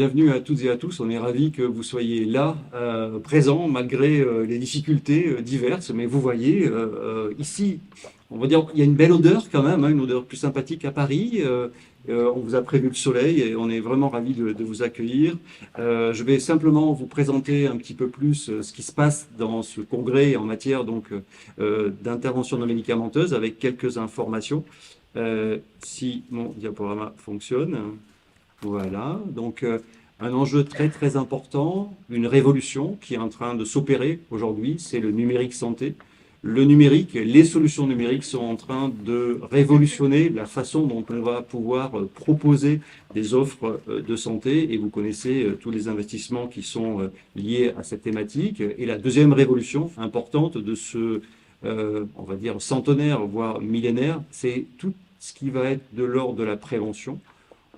bienvenue à toutes et à tous. On est ravis que vous soyez là, présents, malgré les difficultés diverses. Mais vous voyez, ici, on va dire, il y a une belle odeur quand même, hein, une odeur plus sympathique à Paris. On vous a prévu le soleil et on est vraiment ravis de vous accueillir. Je vais simplement vous présenter un petit peu plus ce qui se passe dans ce congrès en matière donc d'intervention non médicamenteuse avec quelques informations. Si mon diaporama fonctionne. Voilà, donc un enjeu très très important, une révolution qui est en train de s'opérer aujourd'hui, c'est le numérique santé. Le numérique, les solutions numériques sont en train de révolutionner la façon dont on va pouvoir proposer des offres de santé et vous connaissez tous les investissements qui sont liés à cette thématique. Et la deuxième révolution importante de ce, on va dire, centenaire, voire millénaire, c'est tout ce qui va être de l'ordre de la prévention.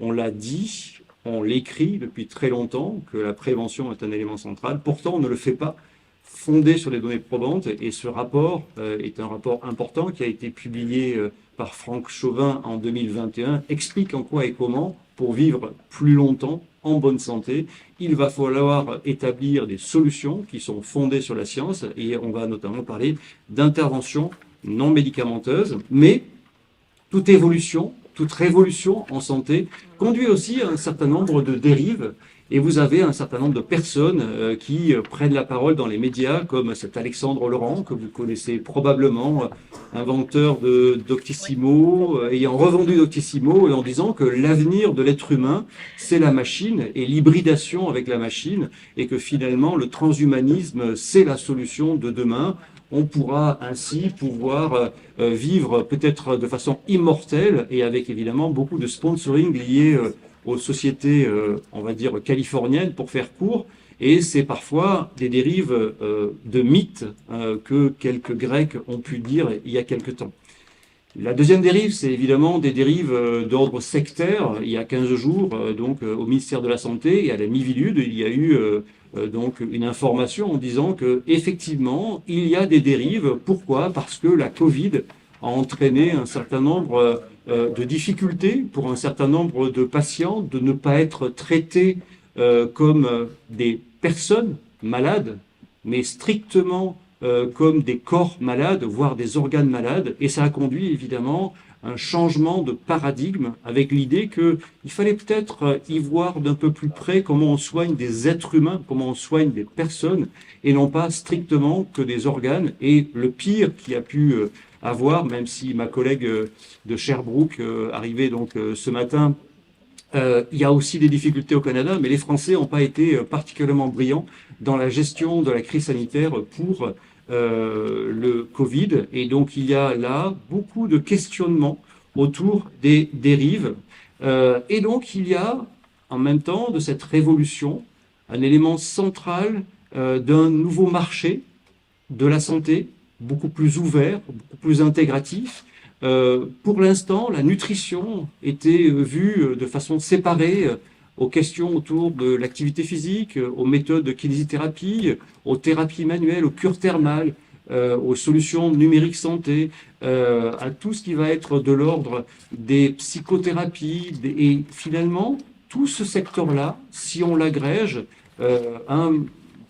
On l'a dit, on l'écrit depuis très longtemps que la prévention est un élément central. Pourtant, on ne le fait pas fondé sur les données probantes. Et ce rapport est un rapport important qui a été publié par Franck Chauvin en 2021, explique en quoi et comment, pour vivre plus longtemps en bonne santé, il va falloir établir des solutions qui sont fondées sur la science. Et on va notamment parler d'interventions non médicamenteuses, mais toute évolution, toute révolution en santé conduit aussi à un certain nombre de dérives. Et vous avez un certain nombre de personnes qui prennent la parole dans les médias, comme cet Alexandre Laurent, que vous connaissez probablement, inventeur de Doctissimo, ayant revendu Doctissimo, et en disant que l'avenir de l'être humain, c'est la machine et l'hybridation avec la machine, et que finalement, le transhumanisme, c'est la solution de demain. On pourra ainsi vivre peut-être de façon immortelle et avec évidemment beaucoup de sponsoring lié aux sociétés, on va dire, californiennes pour faire court. Et c'est parfois des dérives de mythes que quelques Grecs ont pu dire il y a quelque temps. La deuxième dérive, c'est évidemment des dérives d'ordre sectaire. Il y a 15 jours, au ministère de la Santé et à la Miviludes, il y a eu donc une information en disant que effectivement il y a des dérives. Pourquoi? Parce que la Covid a entraîné un certain nombre de difficultés pour un certain nombre de patients de ne pas être traités comme des personnes malades, mais strictement comme des corps malades, voire des organes malades. Et ça a conduit évidemment un changement de paradigme avec l'idée qu'il fallait peut-être y voir d'un peu plus près comment on soigne des êtres humains, comment on soigne des personnes, et non pas strictement que des organes. Et le pire qui a pu avoir, même si ma collègue de Sherbrooke arrivait donc ce matin, il y a aussi des difficultés au Canada, mais les Français n'ont pas été particulièrement brillants dans la gestion de la crise sanitaire pour le Covid. Et donc il y a là beaucoup de questionnements autour des dérives. Et donc il y a en même temps de cette révolution un élément central d'un nouveau marché de la santé, beaucoup plus ouvert, beaucoup plus intégratif. Pour l'instant, la nutrition était vue de façon séparée aux questions autour de l'activité physique, aux méthodes de kinésithérapie, aux thérapies manuelles, aux cures thermales, aux solutions numériques santé, à tout ce qui va être de l'ordre des psychothérapies. Et finalement, tout ce secteur-là, si on l'agrège, un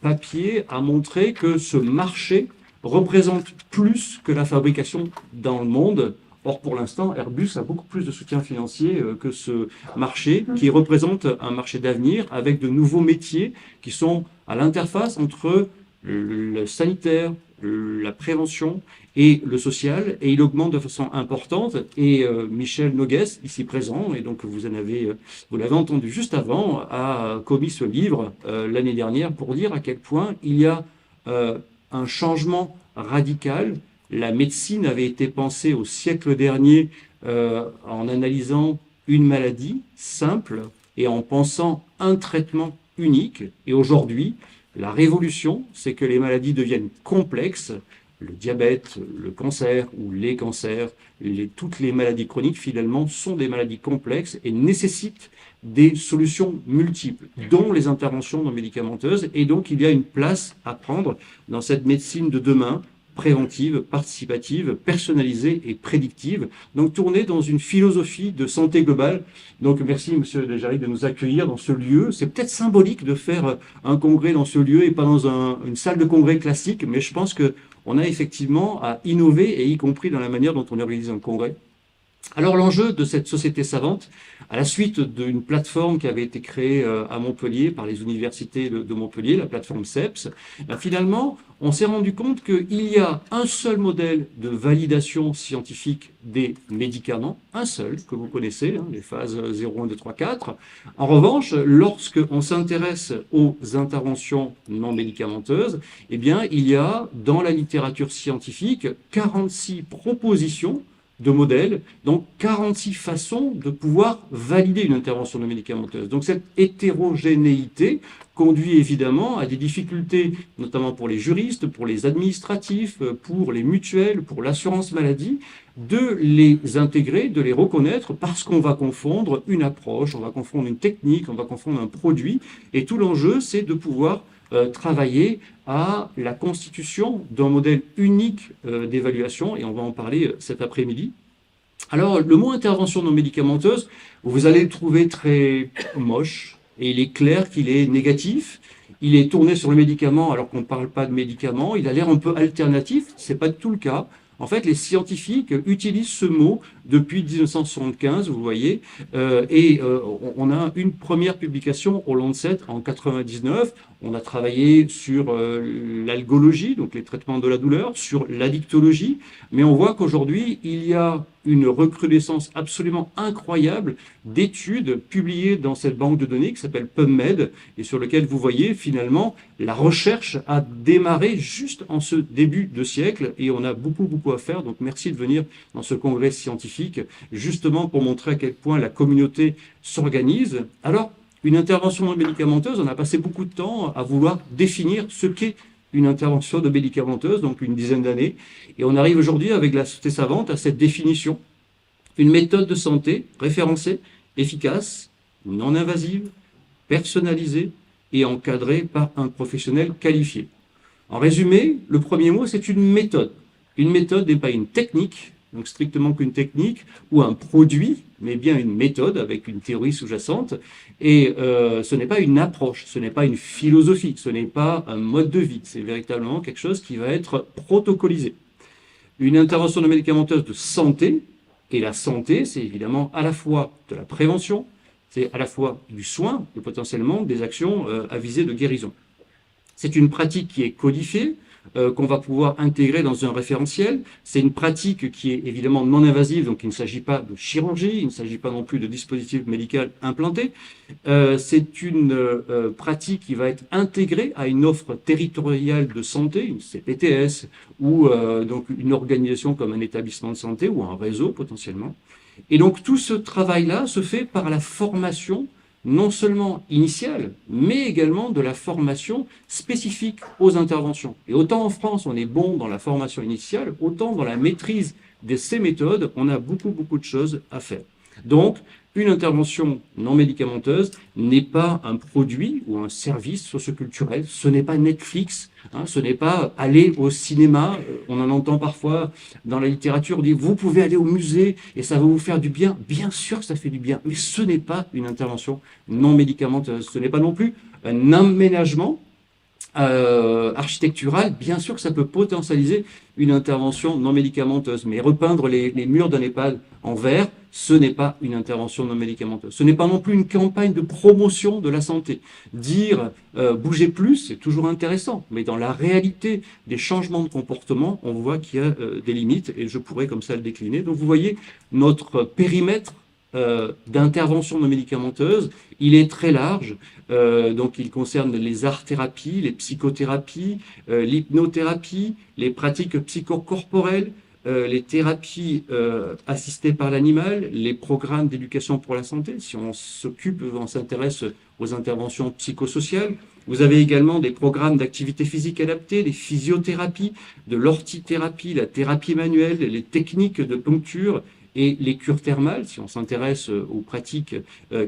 papier a montré que ce marché représente plus que la fabrication dans le monde. Or, pour l'instant, Airbus a beaucoup plus de soutien financier que ce marché, qui représente un marché d'avenir avec de nouveaux métiers qui sont à l'interface entre le sanitaire, la prévention et le social, et il augmente de façon importante. Et Michel Noguès, ici présent, et donc vous l'avez entendu juste avant, a commis ce livre l'année dernière pour dire à quel point il y a un changement radical. La médecine avait été pensée au siècle dernier en analysant une maladie simple et en pensant un traitement unique. Et aujourd'hui, la révolution, c'est que les maladies deviennent complexes. Le diabète, le cancer ou les cancers, toutes les maladies chroniques finalement sont des maladies complexes et nécessitent des solutions multiples, dont les interventions non médicamenteuses. Et donc il y a une place à prendre dans cette médecine de demain préventive, participative, personnalisée et prédictive. Donc tournée dans une philosophie de santé globale. Donc merci Monsieur Desjardins de nous accueillir dans ce lieu. C'est peut-être symbolique de faire un congrès dans ce lieu et pas dans une salle de congrès classique, mais je pense que on a effectivement à innover, et y compris dans la manière dont on organise un congrès. Alors l'enjeu de cette société savante, à la suite d'une plateforme qui avait été créée à Montpellier par les universités de Montpellier, la plateforme CEPS, finalement, on s'est rendu compte qu'il y a un seul modèle de validation scientifique des médicaments, un seul, que vous connaissez, hein, les phases 0, 1, 2, 3, 4. En revanche, lorsqu'on s'intéresse aux interventions non médicamenteuses, eh bien, il y a dans la littérature scientifique 46 propositions de modèles, donc 46 façons de pouvoir valider une intervention non médicamenteuse. Donc cette hétérogénéité conduit évidemment à des difficultés, notamment pour les juristes, pour les administratifs, pour les mutuelles, pour l'assurance maladie, de les intégrer, de les reconnaître, parce qu'on va confondre une approche, on va confondre une technique, on va confondre un produit, et tout l'enjeu, c'est de pouvoir travailler à la constitution d'un modèle unique d'évaluation, et on va en parler cet après-midi. Alors, le mot intervention non médicamenteuse, vous allez le trouver très moche, et il est clair qu'il est négatif. Il est tourné sur le médicament alors qu'on ne parle pas de médicament. Il a l'air un peu alternatif, c'est pas tout le cas. En fait, les scientifiques utilisent ce mot depuis 1975, vous voyez, on a une première publication au Lancet en 99. On a travaillé sur l'algologie, donc les traitements de la douleur, sur l'addictologie, mais on voit qu'aujourd'hui, il y a une recrudescence absolument incroyable d'études publiées dans cette banque de données qui s'appelle PubMed et sur lequel vous voyez finalement la recherche a démarré juste en ce début de siècle et on a beaucoup à faire. Donc merci de venir dans ce congrès scientifique justement pour montrer à quel point la communauté s'organise. Alors, une intervention non médicamenteuse, on a passé beaucoup de temps à vouloir définir ce qu'est une intervention de médicamenteuse, donc une dizaine d'années. Et on arrive aujourd'hui avec la société savante à cette définition. Une méthode de santé référencée, efficace, non invasive, personnalisée et encadrée par un professionnel qualifié. En résumé, le premier mot, c'est une méthode. Une méthode n'est pas une technique, donc strictement qu'une technique, ou un produit, mais bien une méthode avec une théorie sous-jacente. Et ce n'est pas une approche, ce n'est pas une philosophie, ce n'est pas un mode de vie, c'est véritablement quelque chose qui va être protocolisé. Une intervention non médicamenteuse de santé, et la santé, c'est évidemment à la fois de la prévention, c'est à la fois du soin et potentiellement des actions à visée de guérison. C'est une pratique qui est codifiée, qu'on va pouvoir intégrer dans un référentiel. C'est une pratique qui est évidemment non invasive, donc il ne s'agit pas de chirurgie, il ne s'agit pas non plus de dispositif médical implanté. C'est une pratique qui va être intégrée à une offre territoriale de santé, une CPTS, ou donc une organisation comme un établissement de santé ou un réseau potentiellement. Et donc tout ce travail-là se fait par la formation non seulement initiale, mais également de la formation spécifique aux interventions. Et autant en France, on est bon dans la formation initiale, autant dans la maîtrise de ces méthodes, on a beaucoup de choses à faire. Donc, une intervention non médicamenteuse n'est pas un produit ou un service socioculturel, ce n'est pas Netflix, hein, ce n'est pas aller au cinéma, on en entend parfois dans la littérature, on dit vous pouvez aller au musée et ça va vous faire du bien, bien sûr que ça fait du bien, mais ce n'est pas une intervention non médicamenteuse, ce n'est pas non plus un aménagement architectural, bien sûr que ça peut potentialiser une intervention non médicamenteuse, mais repeindre les murs d'un EHPAD en vert, ce n'est pas une intervention non médicamenteuse. Ce n'est pas non plus une campagne de promotion de la santé. Dire bougez plus, c'est toujours intéressant, mais dans la réalité des changements de comportement, on voit qu'il y a des limites, et je pourrais comme ça le décliner. Donc vous voyez, notre périmètre d'intervention non médicamenteuse, il est très large, donc il concerne les art-thérapies, les psychothérapies, l'hypnothérapie, les pratiques psychocorporelles, les thérapies assistées par l'animal, les programmes d'éducation pour la santé, si on s'intéresse aux interventions psychosociales. Vous avez également des programmes d'activité physique adaptée, des physiothérapies, de l'orthithérapie, la thérapie manuelle, les techniques de poncture, et les cures thermales, si on s'intéresse aux pratiques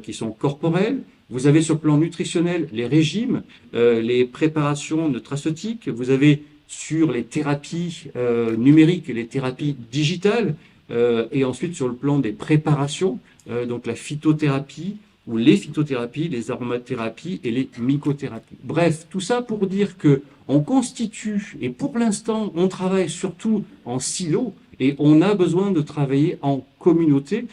qui sont corporelles. Vous avez sur le plan nutritionnel les régimes, les préparations nutraceutiques. Vous avez sur les thérapies numériques et les thérapies digitales, et ensuite sur le plan des préparations, donc la phytothérapie, ou les phytothérapies, les aromathérapies et les mycothérapies. Bref, tout ça pour dire que on constitue, et pour l'instant, on travaille surtout en silo, et on a besoin de travailler en communauté,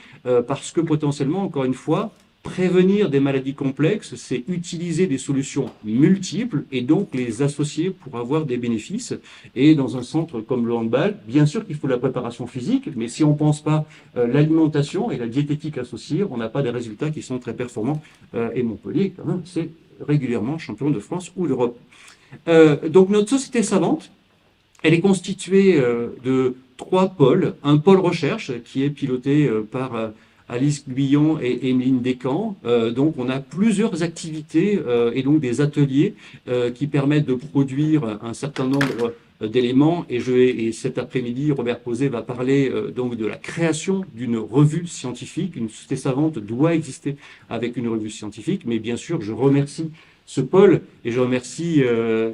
parce que potentiellement, encore une fois, prévenir des maladies complexes, c'est utiliser des solutions multiples et donc les associer pour avoir des bénéfices. Et dans un centre comme le handball, bien sûr qu'il faut la préparation physique, mais si on ne pense pas l'alimentation et la diététique associée, on n'a pas des résultats qui sont très performants. Et Montpellier, quand même, c'est régulièrement champion de France ou d'Europe. Donc notre société savante, elle est constituée de 3 pôles. Un pôle recherche qui est piloté par Alice Guillon et Emeline Descamps. Donc on a plusieurs activités et donc des ateliers qui permettent de produire un certain nombre d'éléments. Et cet après-midi, Robert Posé va parler donc de la création d'une revue scientifique. Une société savante doit exister avec une revue scientifique. Mais bien sûr, je remercie ce pôle, et je remercie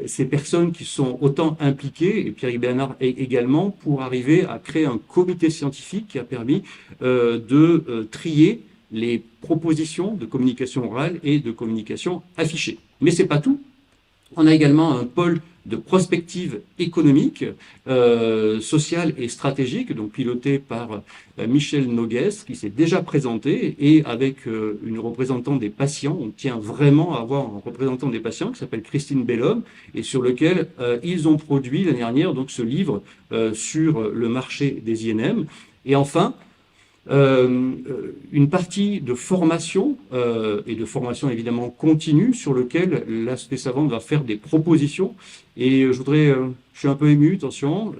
ces personnes qui sont autant impliquées, et Pierre Bernard également, pour arriver à créer un comité scientifique qui a permis de trier les propositions de communication orale et de communication affichée. Mais c'est pas tout. On a également un pôle de prospective économique, sociale et stratégique, donc piloté par Michel Nogues, qui s'est déjà présenté, et avec une représentante des patients. On tient vraiment à avoir un représentant des patients qui s'appelle Christine Bellhomme, et sur lequel ils ont produit l'année dernière donc ce livre sur le marché des INM. Et enfin, une partie de formation, et de formation évidemment continue, sur lequel la Société savante va faire des propositions. Et je voudrais, je suis un peu ému, attention,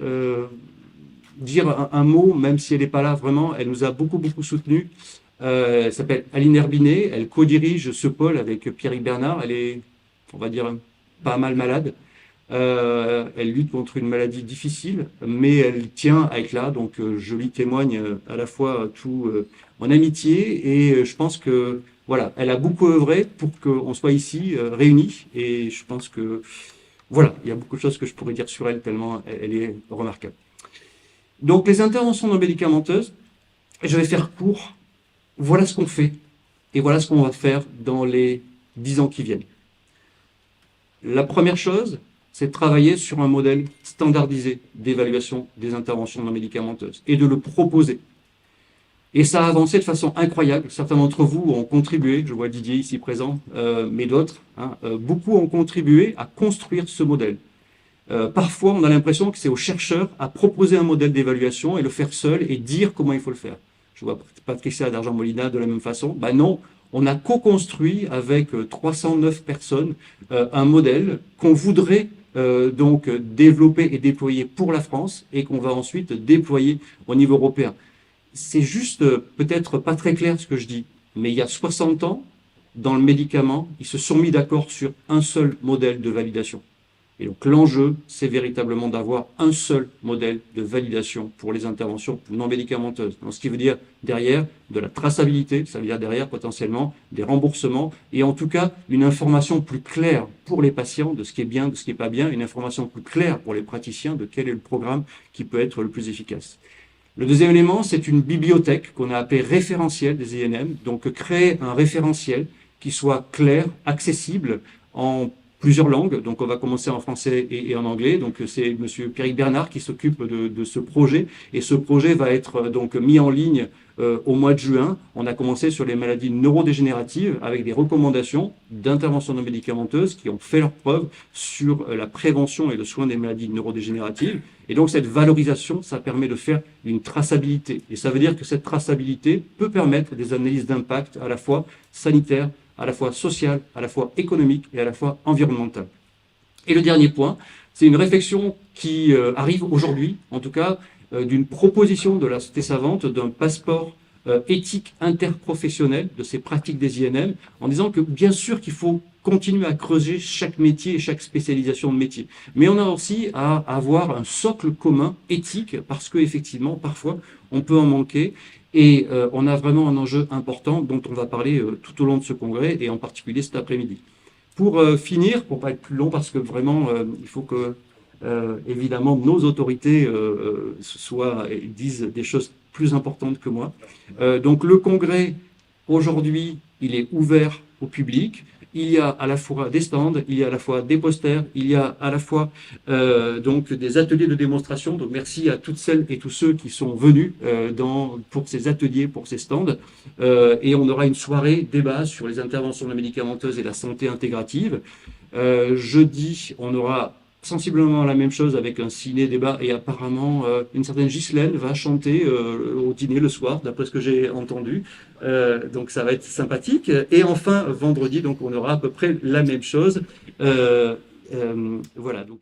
dire un mot, même si elle n'est pas là vraiment, elle nous a beaucoup soutenus. Elle s'appelle Aline Herbinet, elle co-dirige ce pôle avec Pierre Bernard. Elle est, on va dire, pas mal malade. Elle lutte contre une maladie difficile, mais elle tient à être là, donc je lui témoigne à la fois tout mon amitié, et je pense que voilà, elle a beaucoup œuvré pour qu'on soit ici réunis, et je pense que voilà, il y a beaucoup de choses que je pourrais dire sur elle tellement elle est remarquable. Donc les interventions non médicamenteuses, je vais faire court. Voilà ce qu'on fait, et voilà ce qu'on va faire dans les 10 ans qui viennent. La première chose, c'est de travailler sur un modèle standardisé d'évaluation des interventions non médicamenteuses et de le proposer. Et ça a avancé de façon incroyable. Certains d'entre vous ont contribué, je vois Didier ici présent, mais d'autres, beaucoup ont contribué à construire ce modèle. Parfois, on a l'impression que c'est aux chercheurs à proposer un modèle d'évaluation et le faire seul et dire comment il faut le faire. Je vois Patricia d'Argent-Molina de la même façon. Ben non, on a co-construit avec 309 personnes un modèle qu'on voudrait donc développer et déployer pour la France, et qu'on va ensuite déployer au niveau européen. C'est juste peut-être pas très clair ce que je dis, mais il y a 60 ans, dans le médicament, ils se sont mis d'accord sur un seul modèle de validation. Et donc l'enjeu, c'est véritablement d'avoir un seul modèle de validation pour les interventions non médicamenteuses. Donc, ce qui veut dire derrière de la traçabilité, ça veut dire derrière potentiellement des remboursements, et en tout cas une information plus claire pour les patients de ce qui est bien, de ce qui n'est pas bien, une information plus claire pour les praticiens de quel est le programme qui peut être le plus efficace. Le deuxième élément, c'est une bibliothèque qu'on a appelée référentiel des INM, donc créer un référentiel qui soit clair, accessible en plusieurs langues. Donc on va commencer en français et en anglais. Donc c'est monsieur Pierre Bernard qui s'occupe de ce projet, et ce projet va être donc mis en ligne au mois de juin. On a commencé sur les maladies neurodégénératives avec des recommandations d'intervention non médicamenteuses qui ont fait leurs preuves sur la prévention et le soin des maladies neurodégénératives. Et donc cette valorisation, ça permet de faire une traçabilité. Et ça veut dire que cette traçabilité peut permettre des analyses d'impact à la fois sanitaires, à la fois sociale, à la fois économique et à la fois environnementale. Et le dernier point, c'est une réflexion qui arrive aujourd'hui, en tout cas, d'une proposition de la Société savante d'un passeport éthique interprofessionnel de ces pratiques des INM, en disant que bien sûr qu'il faut continuer à creuser chaque métier et chaque spécialisation de métier. Mais on a aussi à avoir un socle commun éthique, parce que effectivement, parfois, on peut en manquer. Et on a vraiment un enjeu important dont on va parler tout au long de ce congrès, et en particulier cet après-midi. Pour finir, pour pas être plus long, parce que vraiment, il faut que évidemment, nos autorités disent des choses plus importantes que moi. Donc le congrès, aujourd'hui, il est ouvert au public. Il y a à la fois des stands, il y a à la fois des posters, il y a à la fois donc des ateliers de démonstration. Donc merci à toutes celles et tous ceux qui sont venus pour ces ateliers, pour ces stands. Et on aura une soirée débat sur les interventions médicamenteuses et la santé intégrative. Jeudi, on aura sensiblement la même chose avec un ciné-débat et apparemment une certaine Ghislaine va chanter au dîner le soir, d'après ce que j'ai entendu. Donc ça va être sympathique. Et enfin, vendredi, donc on aura à peu près la même chose. Voilà. Donc